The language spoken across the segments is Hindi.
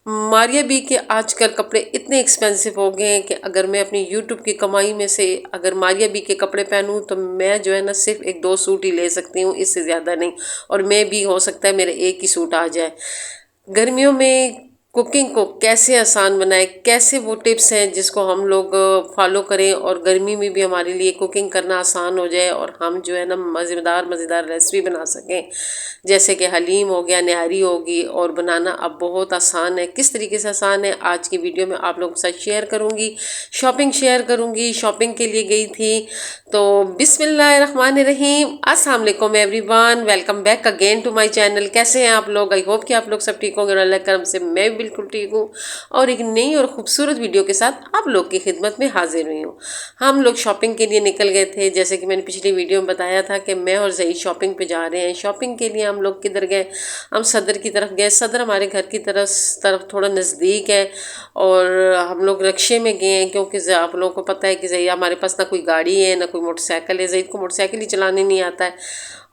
मारिया बी के आजकल कपड़े इतने एक्सपेंसिव हो गए हैं कि अगर मैं अपनी यूट्यूब की कमाई में से अगर मारिया बी के कपड़े पहनूं तो मैं जो है ना सिर्फ एक दो सूट ही ले सकती हूँ, इससे ज़्यादा नहीं। और मैं भी हो सकता है मेरे एक ही सूट आ जाए। गर्मियों में कुकिंग को कैसे आसान बनाए, कैसे वो टिप्स हैं जिसको हम लोग फॉलो करें और गर्मी में भी हमारे लिए कुकिंग करना आसान हो जाए और हम जो है ना मज़ेदार मज़ेदार रेसिपी बना सकें। जैसे कि हलीम हो गया, निहारी होगी, और बनाना अब बहुत आसान है। किस तरीके से आसान है आज की वीडियो में आप लोगों के साथ शेयर करूंगी। शॉपिंग शेयर करूंगी, शॉपिंग के लिए गई थी। तो बिस्मिल्लाहिर्रहमानिर्रहीम, अस्सलाम वालेकुम everyone, welcome back again to my channel. कैसे हैं आप लोग? आई होप कि आप लोग सब ठीक होंगे और अल्लाह के करम से मैं भी बिल्कुल ठीक हूँ और एक नई और खूबसूरत वीडियो के साथ आप लोग की खिदमत में हाजिर हुई हूँ। हम लोग शॉपिंग के लिए निकल गए थे, जैसे कि मैंने पिछली वीडियो में बताया था कि मैं और जई शॉपिंग पे जा रहे हैं। शॉपिंग के लिए हम लोग किधर गए? हम सदर की तरफ गए। सदर हमारे घर की तरफ थोड़ा नज़दीक है और हम लोग रिक्शे में गए हैं क्योंकि आप लोगों को पता है कि जई हमारे पास ना कोई गाड़ी है ना कोई मोटरसाइकिल है। जईद को मोटरसाइकिल ही चलाने नहीं आता है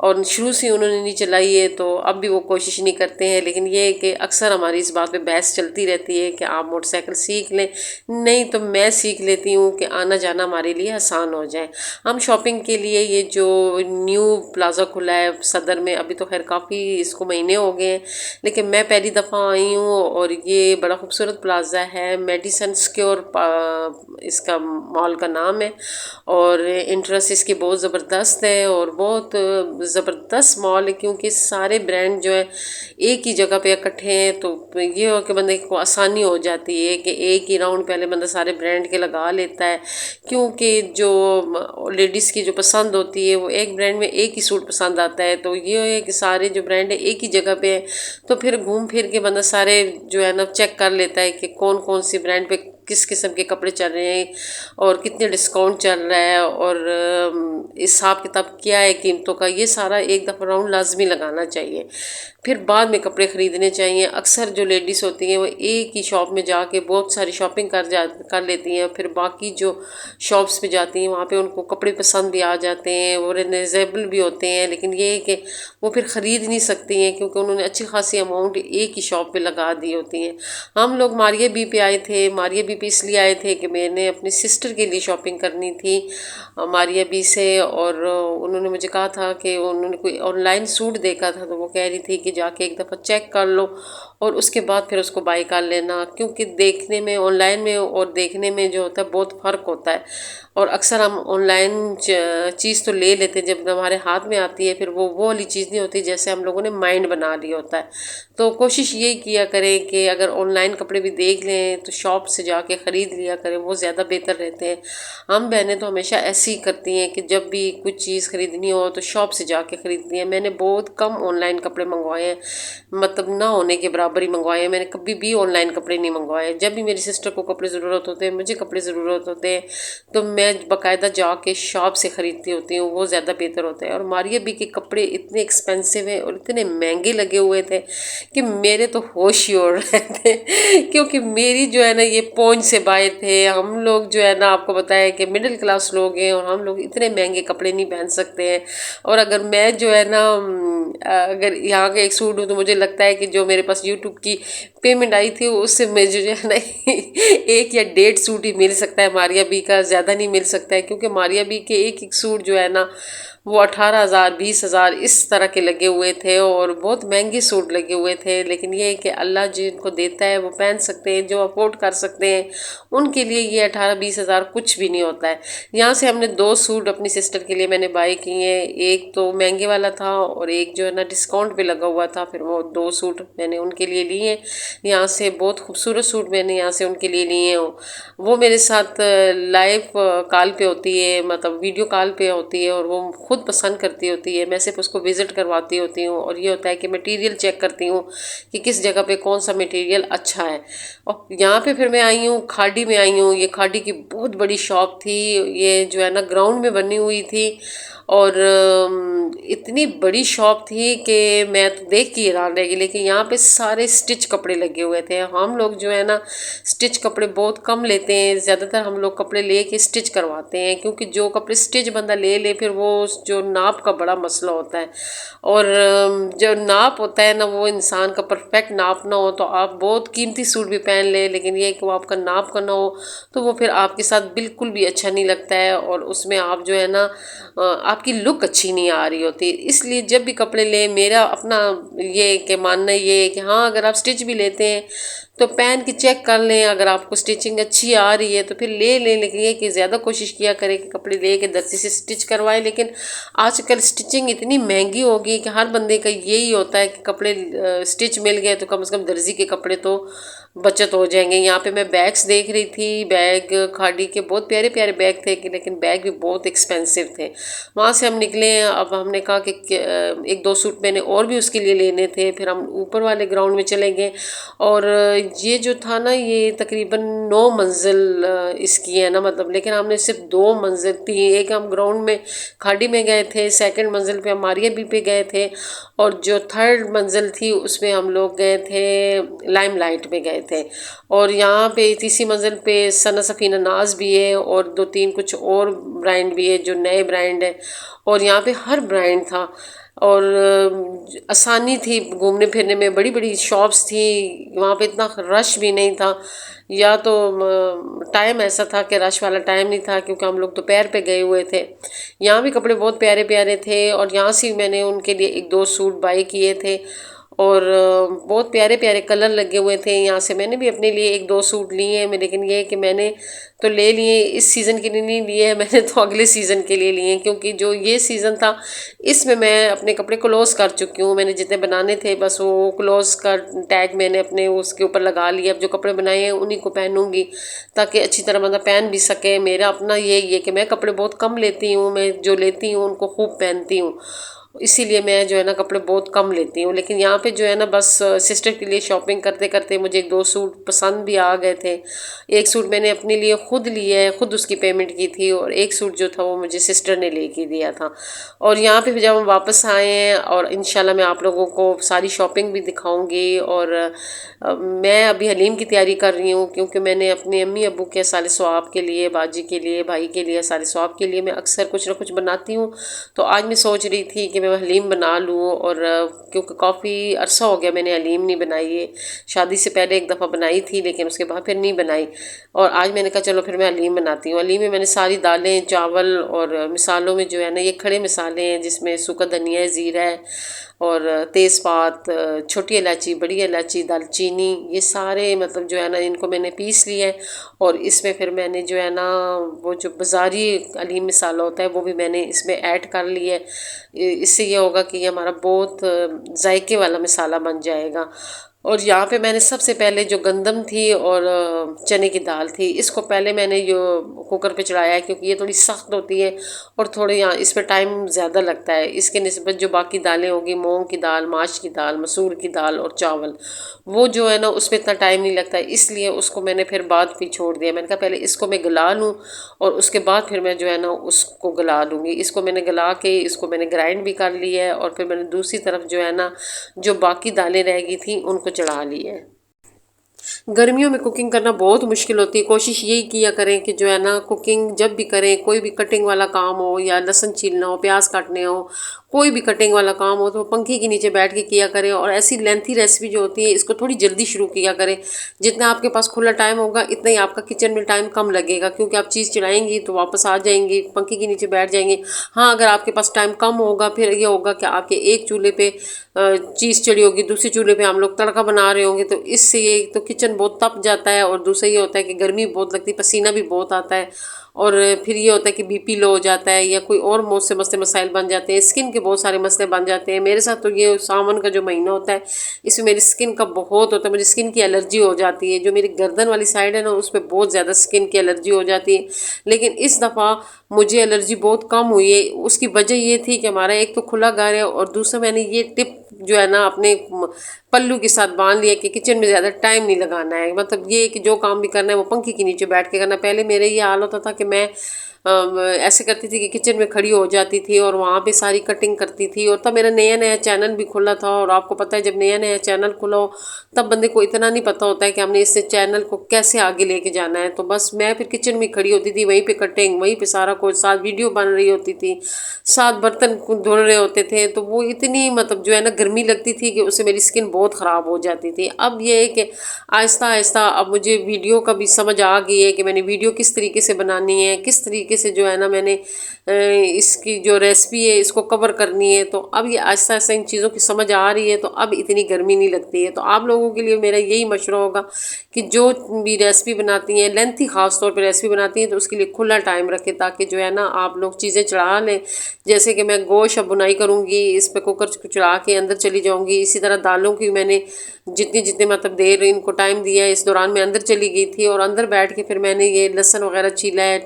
और शुरू से उन्होंने नहीं चलाई है, तो अब भी वो कोशिश नहीं करते हैं। लेकिन ये है कि अक्सर हमारी इस बात पे बहस चलती रहती है कि आप मोटरसाइकिल सीख लें, नहीं तो मैं सीख लेती हूँ कि आना जाना हमारे लिए आसान हो जाए। हम शॉपिंग के लिए ये जो न्यू प्लाज़ा खुला है सदर में, अभी तो खैर काफ़ी इसको महीने हो गए हैं, लेकिन मैं पहली दफ़ा आई हूँ और ये बड़ा खूबसूरत प्लाज़ा है। मेडिसन स्क्योर इसका मॉल का नाम है और इंटरेस्ट इसकी बहुत ज़बरदस्त है और बहुत ज़बरदस्त मॉल है क्योंकि सारे ब्रांड जो है एक ही जगह पे इकट्ठे हैं। तो ये हो कि बंदे को आसानी हो जाती है कि एक ही राउंड पहले बंदा सारे ब्रांड के लगा लेता है, क्योंकि जो लेडीज़ की जो पसंद होती है वो एक ब्रांड में एक ही सूट पसंद आता है। तो ये है कि सारे जो ब्रांड है एक ही जगह पे है, तो फिर घूम फिर के बंदा सारे जो है ना चेक कर लेता है कि कौन कौन सी ब्रांड पे किस किस्म के कपड़े चल रहे हैं और कितने डिस्काउंट चल रहा है और हिसाब किताब क्या है कीमतों का। ये सारा एक दफ़ा राउंड लाजमी लगाना चाहिए, फिर बाद में कपड़े ख़रीदने चाहिए। अक्सर जो लेडीज़ होती हैं वो एक ही शॉप में जाके बहुत सारी शॉपिंग कर लेती हैं, फिर बाकी जो शॉप्स पे जाती हैं वहाँ पे उनको कपड़े पसंद भी आ जाते हैं, वो रिजनेबल भी होते हैं, लेकिन ये है कि वो फिर ख़रीद नहीं सकती हैं क्योंकि उन्होंने अच्छी खासी अमाउंट एक ही शॉप पे लगा दी होती हैं। हम लोग मारिया बी पे आए थे। मारिया बी पे इसलिए आए थे कि मैंने अपनी सिस्टर के लिए शॉपिंग करनी थी मारिया बी से, और उन्होंने मुझे कहा था कि उन्होंने कोई ऑनलाइन सूट देखा था, तो वो कह रही थी कि जाके एक दफ़ा चेक कर लो और उसके बाद फिर उसको बाई कर लेना, क्योंकि देखने में ऑनलाइन में और देखने में जो होता है बहुत फ़र्क होता है। और अक्सर हम ऑनलाइन चीज़ तो ले लेते हैं, जब हमारे हाथ में आती है फिर वो वाली चीज़ नहीं होती जैसे हम लोगों ने माइंड बना लिया होता है। तो कोशिश यही किया करें कि अगर ऑनलाइन कपड़े भी देख लें तो शॉप से जाके ख़रीद लिया करें, वो ज़्यादा बेहतर रहते हैं। हम बहनें तो हमेशा ऐसे ही करती हैं कि जब भी कुछ चीज़ ख़रीदनी हो तो शॉप से जाके ख़रीदती हैं। मैंने बहुत कम ऑनलाइन कपड़े मंगवाए हैं, मतलब ना होने के बराबर ही मंगवाए हैं। मैंने कभी भी ऑनलाइन कपड़े नहीं मंगवाए। जब भी मेरी सिस्टर को कपड़े ज़रूरत होते हैं, मुझे कपड़े ज़रूरत होते हैं, तो मैं बाकायदा जाके शॉप से ख़रीदती होती हूँ, वो ज़्यादा बेहतर होता है। और मारिया बी के कपड़े इतने एक्सपेंसिव हैं और इतने महंगे लगे हुए थे कि मेरे तो होश ही उड़ रहे थे क्योंकि मेरी जो है ना ये पौंच से बाहर थे। हम लोग जो है ना आपको बताया कि मिडिल क्लास लोग हैं और हम लोग इतने महंगे कपड़े नहीं पहन सकते हैं। और अगर मैं जो है ना अगर यहाँ का एक सूट हूँ तो मुझे लगता है कि जो मेरे पास यूट्यूब की पेमेंट आई थी उससे मुझे जो है ना एक या डेढ़ सूट ही मिल सकता है मारिया बी का, ज़्यादा नहीं मिल सकता है, क्योंकि मारिया बी के एक एक सूट जो है ना वो 18,000 20,000 इस तरह के लगे हुए थे और बहुत महंगे सूट लगे हुए थे। लेकिन ये है कि अल्लाह जिनको देता है वो पहन सकते हैं, जो अफोर्ड कर सकते हैं उनके लिए ये 18-20 हज़ार कुछ भी नहीं होता है। यहाँ से हमने दो सूट अपनी सिस्टर के लिए मैंने बाई किए हैं, एक तो महंगे वाला था और एक जो है ना डिस्काउंट पे लगा हुआ था, फिर वो दो सूट मैंने उनके लिए लिए। यहाँ से बहुत खूबसूरत सूट मैंने यहाँ से उनके लिए लिए हैं। वो मेरे साथ लाइव कॉल पे होती है, मतलब वीडियो कॉल पे होती है और वो खुद पसंद करती होती है, मैं सिर्फ उसको विज़िट करवाती होती हूँ। और ये होता है कि मटेरियल चेक करती हूँ कि किस जगह पे कौन सा मटेरियल अच्छा है। और यहाँ पे फिर मैं आई हूँ खाड़ी में आई हूँ। ये खाड़ी की बहुत बड़ी शॉप थी, ये जो है ना ग्राउंड में बनी हुई थी और इतनी बड़ी शॉप थी कि मैं तो देख के हैरान रह गई। लेकिन यहाँ पे सारे स्टिच कपड़े लगे हुए थे। हम लोग जो है ना स्टिच कपड़े बहुत कम लेते हैं, ज़्यादातर हम लोग कपड़े ले के स्टिच करवाते हैं, क्योंकि जो कपड़े स्टिच बंदा ले ले फिर वो जो नाप का बड़ा मसला होता है। और जो नाप होता है ना वो इंसान का परफेक्ट नाप ना हो तो आप बहुत कीमती सूट भी पहन ले, लेकिन ये कि वो आपका नाप का ना हो तो वो फिर आपके साथ बिल्कुल भी अच्छा नहीं लगता है, और उसमें आप जो है ना आपकी लुक अच्छी नहीं आ रही होती। इसलिए जब भी कपड़े लें, मेरा अपना ये कि मानना ये है कि हाँ अगर आप स्टिच भी लेते हैं तो पहन के चेक कर लें, अगर आपको स्टिचिंग अच्छी आ रही है तो फिर ले लें। लेकिन ये कि ज़्यादा कोशिश किया करें कि कपड़े ले के दर्जी से स्टिच करवाएं। लेकिन आजकल स्टिचिंग इतनी महंगी हो गई कि हर बंदे का यही होता है कि कपड़े स्टिच मिल गए तो कम से कम दर्जी के कपड़े तो बचत हो जाएंगे। यहाँ पे मैं बैग्स देख रही थी, बैग खादी के बहुत प्यारे प्यारे बैग थे, लेकिन बैग भी बहुत एक्सपेंसिव थे। वहाँ से हम निकले, अब हमने कहा कि एक दो सूट मैंने और भी उसके लिए लेने थे। फिर हम ऊपर वाले ग्राउंड में चले गए, और ये जो था ना ये तकरीबन 9 मंजिल इसकी है ना, मतलब, लेकिन हमने सिर्फ 2 मंजिल थी। एक हम ग्राउंड में खाड़ी में गए थे, सेकंड मंजिल पे हम मारिया बी पे गए थे, और जो थर्ड मंजिल थी उसमें हम लोग गए थे लाइमलाइट में गए थे। और यहाँ पे तीसरी मंजिल पे सना सफ़ीना नाज भी है, और दो तीन कुछ और ब्रांड भी है जो नए ब्रांड है, और यहाँ पे हर ब्रांड था। और आसानी थी घूमने फिरने में, बड़ी बड़ी शॉप्स थी, वहाँ पे इतना रश भी नहीं था। या तो टाइम ऐसा था कि रश वाला टाइम नहीं था, क्योंकि हम लोग दोपहर पे गए हुए थे। यहाँ भी कपड़े बहुत प्यारे प्यारे थे, और यहाँ से मैंने उनके लिए एक दो सूट बाई किए थे, और बहुत प्यारे प्यारे कलर लगे हुए थे। यहाँ से मैंने भी अपने लिए एक दो सूट लिए हैं, लेकिन ये है कि मैंने तो ले लिए, इस सीज़न के लिए नहीं लिए हैं मैंने, तो अगले सीज़न के लिए लिए हैं, क्योंकि जो ये सीज़न था इसमें मैं अपने कपड़े क्लोज़ कर चुकी हूँ। मैंने जितने बनाने थे बस वो क्लोज़ का टैग मैंने अपने उसके ऊपर लगा लिया। अब जो कपड़े बनाए हैं उन्हीं को पहनूंगी, ताकि अच्छी तरह मतलब पहन भी सके। मेरा अपना यही है कि मैं कपड़े बहुत कम लेती हूँ, मैं जो लेती हूँ उनको खूब पहनती हूँ, इसीलिए मैं जो है ना कपड़े बहुत कम लेती हूँ। लेकिन यहाँ पे जो है ना बस सिस्टर के लिए शॉपिंग करते करते मुझे एक दो सूट पसंद भी आ गए थे। एक सूट मैंने अपने लिए खुद लिया है, खुद उसकी पेमेंट की थी, और एक सूट जो था वो मुझे सिस्टर ने लेके दिया था। और यहाँ पे जब हम वापस आए हैं, और इंशाल्लाह मैं आप लोगों को सारी शॉपिंग भी दिखाऊंगी। और मैं अभी हलीम की तैयारी कर रही हूँ, क्योंकि मैंने अपने अम्मी अबू के साले सवाब के लिए, बाजी के लिए, भाई के लिए, साले सवाब के लिए मैं अक्सर कुछ ना कुछ बनाती हूँ। तो आज मैं सोच रही थी कि मैं हलीम बना लूँ, और क्योंकि काफ़ी अरसा हो गया मैंने हलीम नहीं बनाई है। शादी से पहले एक दफ़ा बनाई थी, लेकिन उसके बाद फिर नहीं बनाई, और आज मैंने कहा चलो फिर मैं हलीम बनाती हूँ। हलीम में मैंने सारी दालें, चावल, और मिसालों में जो है ना ये खड़े मिसाले हैं, जिसमें सूखा धनिया है, ज़ीरा है, और तेज़पात, छोटी इलायची, बड़ी इलायची, दालचीनी, ये सारे मतलब जो है ना इनको मैंने पीस लिया है। और इसमें फिर मैंने जो है ना वो जो बाज़ारी हलीम मसाला होता है वो भी मैंने इसमें ऐड कर लिया है। इससे ये होगा कि ये हमारा बहुत जायके वाला मसाला बन जाएगा। और यहाँ पे मैंने सबसे पहले जो गंदम थी और चने की दाल थी, इसको पहले मैंने ये कुकर पे चढ़ाया है, क्योंकि ये थोड़ी सख्त होती है और थोड़े यहाँ इसमें टाइम ज़्यादा लगता है। इसके निस्बत जो बाकी दालें होगी, मूंग की दाल, माश की दाल, मसूर की दाल और चावल, वो जो है ना उसमें इतना टाइम नहीं लगता है, इसलिए उसको मैंने फिर बाद भी छोड़ दिया। मैंने कहा पहले इसको मैं गला लूँ और उसके बाद फिर मैं जो है ना उसको गला लूँगी। इसको मैंने गला के इसको मैंने ग्राइंड भी कर लिया है, और फिर मैंने दूसरी तरफ जो है ना जो बाकी दालें रह गई थी उनको चढ़ा ली है। गर्मियों में कुकिंग करना बहुत मुश्किल होती है। कोशिश यही किया करें कि जो है ना कुकिंग जब भी करें, कोई भी कटिंग वाला काम हो, या लहसुन छीलना हो, प्याज काटने हो, कोई भी कटिंग वाला काम हो, तो पंखे के नीचे बैठ के किया करें। और ऐसी लेंथी रेसिपी जो होती है इसको थोड़ी जल्दी शुरू किया करें। जितना आपके पास खुला टाइम होगा इतना ही आपका किचन में टाइम कम लगेगा, क्योंकि आप चीज़ चलाएंगी तो वापस आ जाएंगी, पंखे के नीचे बैठ जाएंगे। हाँ, अगर आपके पास टाइम कम होगा फिर ये होगा कि आपके एक चूल्हे पे चीज़ चढ़ी होगी, दूसरे चूल्हे पे हम लोग तड़का बना रहे होंगे, तो इससे ये तो किचन बहुत तप जाता है, और दूसरा ये होता है कि गर्मी बहुत लगती है, पसीना भी बहुत आता है, और फिर ये होता है कि बीपी लो हो जाता है, या कोई और बहुत से मसले मसाइल बन जाते हैं, स्किन के बहुत सारे मसले बन जाते हैं। मेरे साथ तो ये सावन का जो महीना होता है इसमें मेरी स्किन का बहुत होता है, मुझे स्किन की एलर्जी हो जाती है। जो मेरी गर्दन वाली साइड है ना उस पर बहुत ज़्यादा स्किन की एलर्जी हो जाती है। लेकिन इस दफ़ा मुझे एलर्जी बहुत कम हुई है। उसकी वजह ये थी कि हमारा एक तो खुला घर है, और दूसरा मैंने ये टिप जो है ना अपने पल्लू के साथ बांध लिया कि किचन में ज़्यादा टाइम नहीं लगाना है। मतलब ये कि जो काम भी करना है वो पंखे के नीचे बैठ के करना। पहले मेरे ये हाल होता था कि मैं ऐसे करती थी कि किचन में खड़ी हो जाती थी और वहाँ पे सारी कटिंग करती थी। और तब मेरा नया नया चैनल भी खुला था, और आपको पता है जब नया नया चैनल खुला हो तब बंदे को इतना नहीं पता होता है कि हमने इस चैनल को कैसे आगे लेके जाना है। तो बस मैं फिर किचन में खड़ी होती थी, वहीं पे कटिंग, वहीं पे सारा कुछ, साथ वीडियो बन रही होती थी, साथ बर्तन धुल रहे होते थे। तो वो इतनी मतलब जो है ना गर्मी लगती थी कि उससे मेरी स्किन बहुत ख़राब हो जाती थी। अब ये है कि आहिस्ता आहिस्ता अब मुझे वीडियो का भी समझ आ गई है कि मैंने वीडियो किस तरीके से बनानी है, किस तरीके से जो है ना मैंने इसकी जो रेसिपी है इसको कवर करनी है। तो अब ये आहिस्ता आहिस्ता इन चीज़ों की समझ आ रही है, तो अब इतनी गर्मी नहीं लगती है। तो आप लोगों के लिए मेरा यही मशवरा होगा कि जो भी रेसिपी बनाती हैं, लेंथी ख़ास तौर पर रेसिपी बनाती हैं, तो उसके लिए खुला टाइम रखें, ताकि जो है ना आप लोग चीज़ें चढ़ा लें। जैसे कि मैं गोश्त अब बुनाई करूँगी, इस पर कुकर चढ़ा के अंदर चली जाऊँगी। इसी तरह दालों की मैंने जितनी जितनी मतलब देर इनको टाइम दिया है, इस दौरान मैं अंदर चली गई थी, और अंदर बैठ के फिर मैंने ये लहसुन वगैरह छीला है,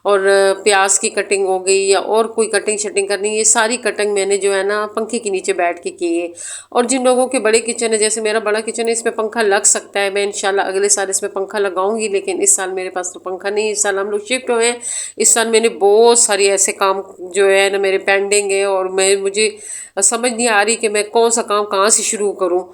और प्याज की कटिंग हो गई या और कोई कटिंग शटिंग करनी, ये सारी कटिंग मैंने जो है ना पंखे के नीचे बैठ के की है। और जिन लोगों के बड़े किचन है, जैसे मेरा बड़ा किचन है, इसमें पंखा लग सकता है, मैं इंशाल्लाह अगले साल इसमें पंखा लगाऊंगी, लेकिन इस साल मेरे पास तो पंखा नहीं। इस साल हम लोग शिफ्ट हुए हैं, इस साल मैंने बहुत सारी ऐसे काम जो है ना मेरे पेंडिंग है, और मुझे समझ नहीं आ रही कि मैं कौन सा काम कहाँ से शुरू करूँ।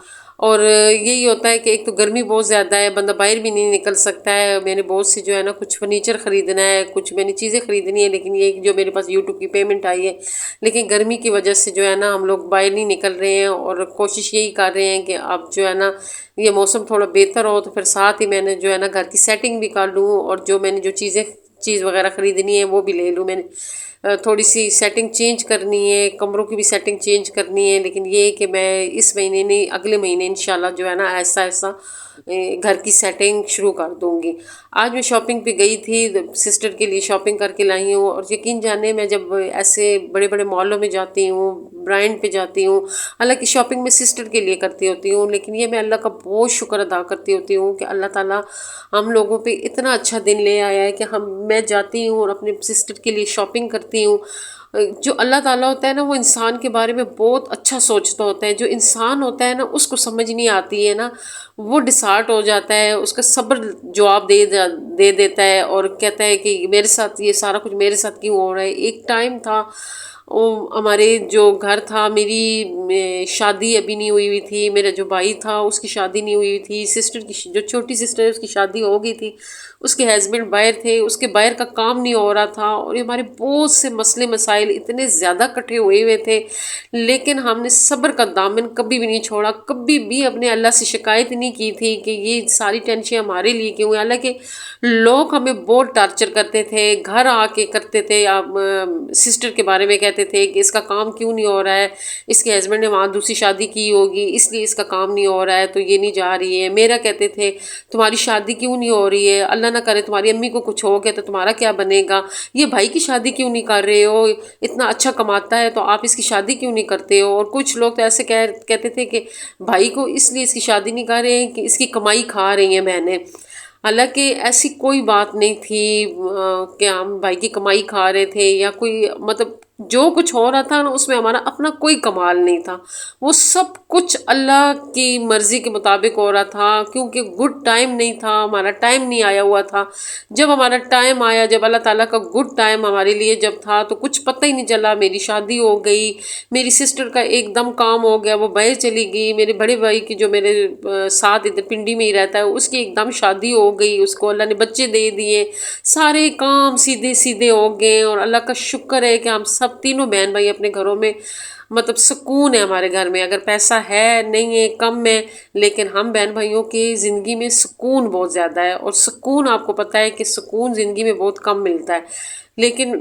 और यही होता है कि एक तो गर्मी बहुत ज़्यादा है, बंदा बाहर भी नहीं निकल सकता है। मैंने बहुत सी जो है ना कुछ फर्नीचर ख़रीदना है, कुछ मैंने चीज़ें ख़रीदनी है, लेकिन ये जो मेरे पास यूट्यूब की पेमेंट आई है, लेकिन गर्मी की वजह से जो है ना हम लोग बाहर नहीं निकल रहे हैं, और कोशिश यही कर रहे हैं कि अब जो है ना ये मौसम थोड़ा बेहतर हो, तो फिर साथ ही मैंने जो है ना घर की सेटिंग भी कर लूँ, और जो मैंने जो चीज़ वगैरह ख़रीदनी है वो भी ले लूँ। मैंने थोड़ी सी सेटिंग चेंज करनी है, कमरों की भी सेटिंग चेंज करनी है, लेकिन ये है कि मैं इस महीने नहीं अगले महीने इंशाल्लाह जो है ना ऐसा ऐसा घर की सेटिंग शुरू कर दूंगी। आज मैं शॉपिंग पे गई थी, सिस्टर के लिए शॉपिंग करके लाई हूँ, और यकीन जाने मैं जब ऐसे बड़े बड़े मॉलों में जाती हूँ, ब्रांड पे जाती हूँ, हालांकि शॉपिंग में सिस्टर के लिए करती होती हूँ, लेकिन ये मैं अल्लाह का बहुत शुक्र अदा करती होती हूँ कि अल्लाह ताला हम लोगों पे इतना अच्छा दिन ले आया है कि मैं जाती हूँ और अपने सिस्टर के लिए शॉपिंग करती हूँ। जो अल्लाह ताला होता है ना, वो इंसान के बारे में बहुत अच्छा सोचता होता है। जो इंसान होता है ना, उसको समझ नहीं आती है ना, वो डिसार्ट हो जाता है, उसका सब्र जवाब दे देता है, और कहता है कि मेरे साथ ये सारा कुछ मेरे साथ क्यों हो रहा है। एक टाइम था, वो हमारे जो घर था, मेरी शादी अभी नहीं हुई हुई थी, मेरा जो भाई था उसकी शादी नहीं हुई हुई थी, सिस्टर की जो छोटी सिस्टर है उसकी शादी हो गई थी, उसके हस्बैंड बाहर थे, उसके बाहर का काम नहीं हो रहा था, और ये हमारे बहुत से मसले मसाइल इतने ज़्यादा इकट्ठे हुए हुए थे, लेकिन हमने सब्र का दामन कभी भी नहीं छोड़ा, कभी भी अपने अल्लाह से शिकायत नहीं की थी कि ये सारी टेंशन हमारे लिए क्यों है। हालांकि लोग हमें बहुत टार्चर करते थे, घर आके करते थे, आप सिस्टर के बारे में कहते थे कि इसका काम क्यों नहीं हो रहा है, इसके हस्बैंड ने वहाँ दूसरी शादी की होगी इसलिए इसका काम नहीं हो रहा है, तो ये नहीं जा रही है। मेरा कहते थे तुम्हारी शादी क्यों नहीं हो रही है, अल्लाह ना करे तुम्हारी अम्मी को कुछ हो गया तो तुम्हारा क्या बनेगा, ये भाई की शादी क्यों नहीं कर रहे हो, इतना अच्छा कमाता है तो आप इसकी शादी क्यों नहीं करते हो। और कुछ लोग तो ऐसे कहते थे कि भाई को इसलिए इसकी शादी नहीं कर रहे हैं कि इसकी कमाई खा रही हैं बहनें। हालांकि ऐसी कोई बात नहीं थी कि हम भाई की कमाई खा रहे थे, या कोई मतलब जो कुछ हो रहा था ना उसमें हमारा अपना कोई कमाल नहीं था, वो सब कुछ अल्लाह की मर्ज़ी के मुताबिक हो रहा था, क्योंकि गुड टाइम नहीं था, हमारा टाइम नहीं आया हुआ था। जब हमारा टाइम आया, जब अल्लाह ताला का गुड टाइम हमारे लिए जब था, तो कुछ पता ही नहीं चला, मेरी शादी हो गई, मेरी सिस्टर का एकदम काम हो गया, वो बाहर चली गई, मेरे बड़े भाई की जो मेरे साथ इधर पिंडी में ही रहता है उसकी एकदम शादी हो गई, उसको अल्लाह ने बच्चे दे दिए, सारे काम सीधे सीधे हो गए। और अल्लाह का शुक्र है कि हम सब तीनों बहन भाई अपने घरों में मतलब सुकून है हमारे घर में। अगर पैसा है नहीं है कम है, लेकिन हम बहन भाइयों की ज़िंदगी में सुकून बहुत ज़्यादा है। और सुकून आपको पता है कि सुकून ज़िंदगी में बहुत कम मिलता है, लेकिन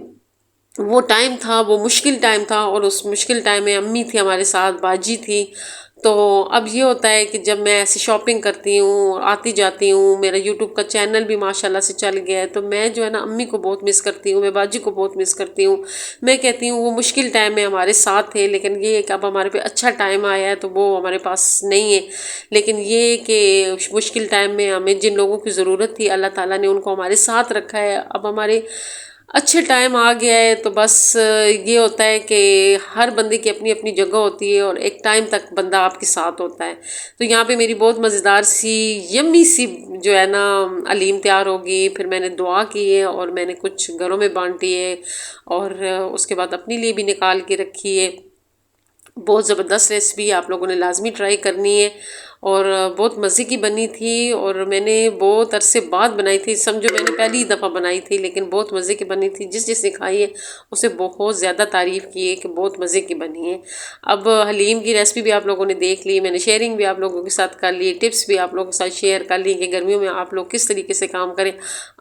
वो टाइम था, वो मुश्किल टाइम था, और उस मुश्किल टाइम में अम्मी थी हमारे साथ, बाजी थी। तो अब ये होता है कि जब मैं ऐसे शॉपिंग करती हूँ, आती जाती हूँ, मेरा यूट्यूब का चैनल भी माशाल्लाह से चल गया है, तो मैं जो है ना अम्मी को बहुत मिस करती हूँ, मैं बाजी को बहुत मिस करती हूँ। मैं कहती हूँ वो मुश्किल टाइम में हमारे साथ थे, लेकिन ये है कि अब हमारे पे अच्छा टाइम आया है तो वो हमारे पास नहीं है। लेकिन ये है कि मुश्किल टाइम में हमें जिन लोगों की ज़रूरत थी अल्लाह ताला ने उनको हमारे साथ रखा है। अब हमारे अच्छे टाइम आ गया है, तो बस ये होता है कि हर बंदे की अपनी अपनी जगह होती है, और एक टाइम तक बंदा आपके साथ होता है। तो यहाँ पे मेरी बहुत मज़ेदार सी यम्मी सी जो है ना हलीम तैयार होगी। फिर मैंने दुआ की है और मैंने कुछ घरों में बांटी है और उसके बाद अपने लिए भी निकाल के रखी है। बहुत ज़बरदस्त रेसिपी आप लोगों ने लाजमी ट्राई करनी है और बहुत मज़े की बनी थी और मैंने बहुत अरसे बाद बनाई थी। समझो मैंने पहली दफ़ा बनाई थी लेकिन बहुत मज़े की बनी थी। जिस जिसने खाई है उसे बहुत ज़्यादा तारीफ़ की है कि बहुत मज़े की बनी है। अब हलीम की रेसिपी भी आप लोगों ने देख ली, मैंने शेयरिंग भी आप लोगों के साथ कर ली, टिप्स भी आप लोगों के साथ शेयर कर ली कि गर्मियों में आप लोग किस तरीके से काम करें।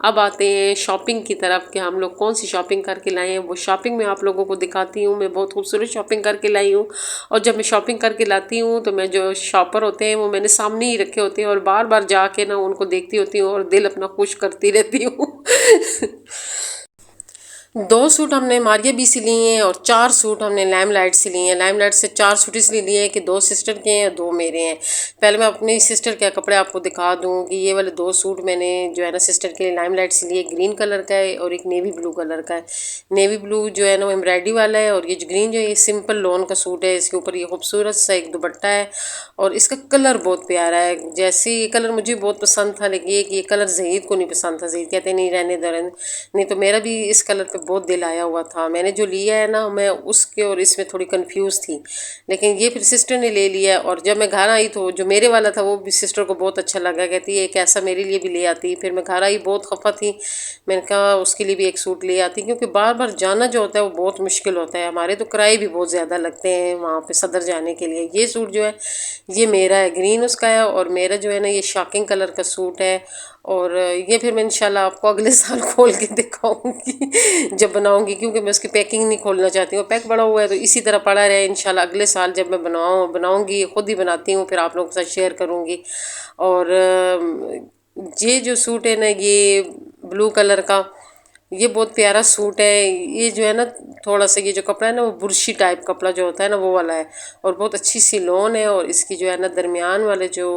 अब आते हैं शॉपिंग की तरफ कि हम लोग कौन सी शॉपिंग करके लाए हैं। वो शॉपिंग में आप लोगों को दिखाती हूँ। मैं बहुत खूबसूरत शॉपिंग करके लाई हूँ और जब मैं शॉपिंग करके लाती हूँ तो मैं जो शॉपर होते हैं वो मैंने सामने ही रखे होते हैं और बार बार जाके ना उनको देखती होती हूँ और दिल अपना खुश करती रहती हूँ। 2 सूट हमने मारिया बी से लिए हैं और 4 सूट हमने लाइमलाइट से लिए हैं। लाइमलाइट से 4 सूट इसलिए लिए हैं कि 2 सिस्टर के हैं और 2 मेरे हैं। पहले मैं अपनी सिस्टर के कपड़े आपको दिखा दूँ कि ये वाले 2 सूट मैंने जो है ना सिस्टर के लिए लाइमलाइट से लिए। ग्रीन कलर का है और एक नेवी ब्लू कलर का है। नेवी ब्लू जो है ना वो एम्ब्रॉयडरी वाला है और ये जो ग्रीन जो है ये सिंपल लॉन का सूट है। इसके ऊपर ये खूबसूरत सा एक दुपट्टा है और इसका कलर बहुत प्यारा है। जैसे ये कलर मुझे बहुत पसंद था लेकिन ये कलर जहीद को नहीं पसंद था। जहीद कहते नहीं रहने दो रहने, नहीं तो मेरा भी इस कलर पे बहुत दिल आया हुआ था। मैंने जो लिया है ना मैं उसके और इसमें थोड़ी कंफ्यूज थी लेकिन ये फिर सिस्टर ने ले लिया और जब मैं घर आई तो जो मेरे वाला था वो भी सिस्टर को बहुत अच्छा लगा। कहती है एक ऐसा मेरे लिए भी ले आती। फिर मैं घर आई बहुत खफा थी। मैंने कहा उसके लिए भी एक सूट ले आती क्योंकि बार बार जाना जो होता है वो बहुत मुश्किल होता है। हमारे तो किराए भी बहुत ज़्यादा लगते हैं वहाँ पे सदर जाने के लिए। ये सूट जो है ये मेरा है, ग्रीन उसका है और मेरा जो है ना ये शॉकिंग कलर का सूट है। और ये फिर मैं इंशाल्लाह आपको अगले साल खोल के दिखाऊंगी जब बनाऊंगी क्योंकि मैं उसकी पैकिंग नहीं खोलना चाहती हूँ। पैक पड़ा हुआ है तो इसी तरह पड़ा रहे। इंशाल्लाह अगले साल जब मैं बनाऊंगी खुद ही बनाती हूँ फिर आप लोगों के साथ शेयर करूँगी। और ये जो सूट है ना ये ब्लू कलर का ये बहुत प्यारा सूट है। ये जो है ना थोड़ा सा ये जो कपड़ा है ना वो बुरशी टाइप कपड़ा जो होता है ना वो वाला है और बहुत अच्छी सी लोन है और इसकी जो है ना दरमियान वाले जो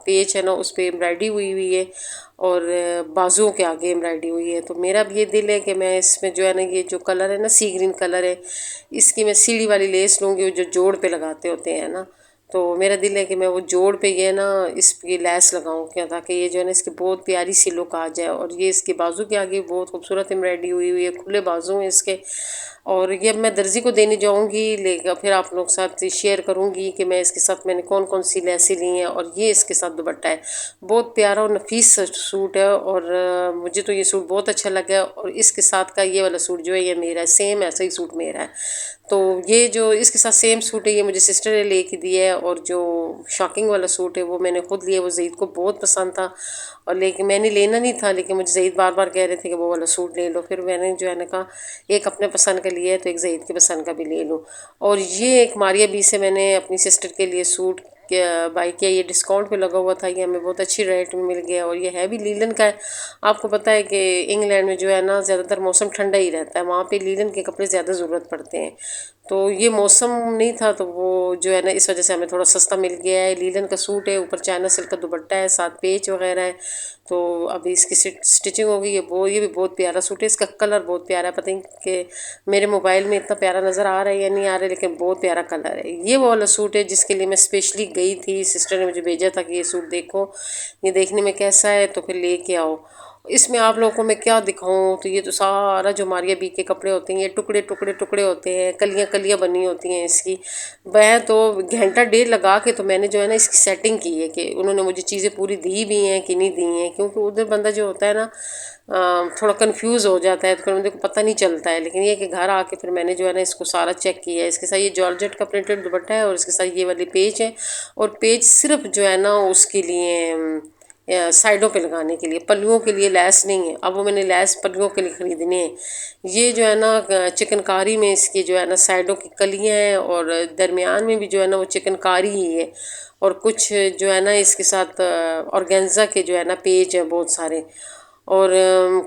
पेच है ना उस पर एम्ब्रॉयडरी हुई हुई है और बाजुओं के आगे एम्ब्रॉयडरी हुई है। तो मेरा भी ये दिल है कि मैं इसमें जो है ना ये जो कलर है ना सी ग्रीन कलर है इसकी मैं सीढ़ी वाली लेस लूँगी जो जोड़ पे लगाते होते हैं ना। तो मेरा दिल है कि मैं वो जोड़ पे ये ना इस पे लैस लगाऊं क्या ताकि ये जो है ना इसकी बहुत प्यारी सी लुक आ जाए। और ये इसके बाजू के आगे बहुत खूबसूरत एम्ब्रॉयडरी हुई हुई है, खुले बाजू हैं इसके। और ये अब मैं दर्जी को देने जाऊंगी लेकर फिर आप लोग के साथ शेयर करूंगी कि मैं इसके साथ मैंने कौन कौन सी लेसें ली हैं। और ये इसके साथ दुपट्टा है। बहुत प्यारा और नफीस सूट है और मुझे तो ये सूट बहुत अच्छा लगा। और इसके साथ का ये वाला सूट जो है ये मेरा है, सेम ऐसा ही सूट मेरा है। तो ये जो इसके साथ सेम सूट है ये मुझे सिस्टर ने लेके दिया है और जो शॉकिंग वाला सूट है वो मैंने खुद लिया। वो ज़ईद को बहुत पसंद था और लेकिन मैंने लेना नहीं था लेकिन मुझे ज़ईद बार बार कह रहे थे कि वो वाला सूट ले लो। फिर मैंने जो है ना कहा एक अपने पसंद का लिया है तो एक ज़ईद के पसंद का भी ले लूँ। और ये एक मारिया बी से मैंने अपनी सिस्टर के लिए सूट बाई किया। ये डिस्काउंट पे लगा हुआ था, ये हमें बहुत अच्छी रेट में मिल गया और ये है भी लीलन का है। आपको पता है कि इंग्लैंड में जो है ना ज़्यादातर मौसम ठंडा ही रहता है, वहाँ पे लीलन के कपड़े ज़्यादा ज़रूरत पड़ते हैं। तो ये मौसम नहीं था तो वो जो है ना इस वजह से हमें थोड़ा सस्ता मिल गया है। लीलन का सूट है, ऊपर चाइना सिल्क का दुपट्टा है, साथ पेच वगैरह है। तो अभी इसकी स्टिचिंग हो गई है। ये भी बहुत प्यारा सूट है, इसका कलर बहुत प्यारा है। पता नहीं कि मेरे मोबाइल में इतना प्यारा नज़र आ रहा है या नहीं आ रहा है लेकिन बहुत प्यारा कलर है। ये वो वाला सूट है जिसके लिए मैं स्पेशली गई थी। सिस्टर ने मुझे भेजा था कि ये सूट देखो, ये देखने में कैसा है तो फिर लेके आओ। इसमें आप लोगों को मैं क्या दिखाऊं। तो ये तो सारा जो मारिया बी के कपड़े होते हैं ये टुकड़े टुकड़े टुकड़े होते हैं, कलियां कलियां बनी होती हैं इसकी। मैं तो घंटा डेढ़ लगा के तो मैंने जो है ना इसकी सेटिंग की है कि उन्होंने मुझे चीज़ें पूरी दी भी हैं कि नहीं दी हैं। क्योंकि उधर बंदा जो होता है ना थोड़ा कंफ्यूज हो जाता है तो फिर मुझे को पता नहीं चलता है। लेकिन ये कि घर आके फिर मैंने जो है ना इसको सारा चेक किया है। इसके साथ ये जॉर्जेट का प्रिंटेड दुपट्टा है और इसके साथ ये वाली पेज है और पेज सिर्फ जो है ना उसके लिए साइडों पे लगाने के लिए, पल्लुओं के लिए लैस नहीं है। अब वो मैंने लैस पल्लुओं के लिए ख़रीदनी है। ये जो है ना चिकनकारी में इसकी जो है ना साइडों की कलियां हैं और दरमियान में भी जो है ना वो चिकनकारी ही है। और कुछ जो है ना इसके साथ ऑर्गेन्जा के जो है ना पेज हैं बहुत सारे। और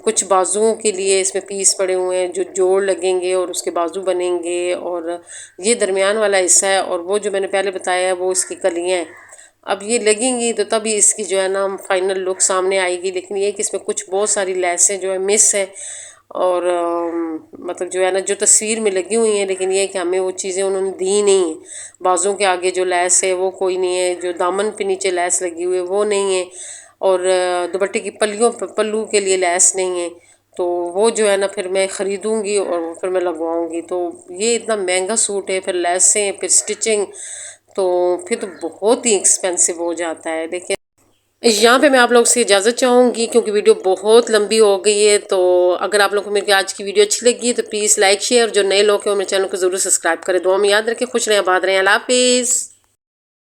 कुछ बाजुओं के लिए इसमें पीस पड़े हुए हैं जो जोड़ लगेंगे और उसके बाजू बनेंगे। और ये दरमियान वाला हिस्सा है और वो जो मैंने पहले बताया है वो इसकी कलियां हैं। अब ये लगेंगी तो तभी इसकी जो है ना फाइनल लुक सामने आएगी। लेकिन ये कि इसमें कुछ बहुत सारी लेसें जो है मिस है और मतलब जो है ना जो तस्वीर में लगी हुई हैं लेकिन ये है कि हमें वो चीज़ें उन्होंने दी नहीं है। बाजू के आगे जो लेस है वो कोई नहीं है, जो दामन पे नीचे लेस लगी हुई है वो नहीं है। और दुपट्टे की पल्लू के लिए लेस नहीं है, तो वो जो है ना फिर मैं ख़रीदूँगी और फिर मैं लगवाऊँगी। तो ये इतना महंगा सूट है, फिर लेसें, फिर स्टिचिंग, तो फिर तो बहुत ही एक्सपेंसिव हो जाता है। देखिए यहाँ पे मैं आप लोग से इजाज़त चाहूँगी क्योंकि वीडियो बहुत लंबी हो गई है। तो अगर आप लोग को मेरी आज की वीडियो अच्छी लगी तो प्लीज़ लाइक शेयर, जो नए लोग हैं वो मेरे चैनल को ज़रूर सब्सक्राइब करें। दुआ में याद रखें, खुश रहें, आबाद रहें, अल्लाह हाफिज़।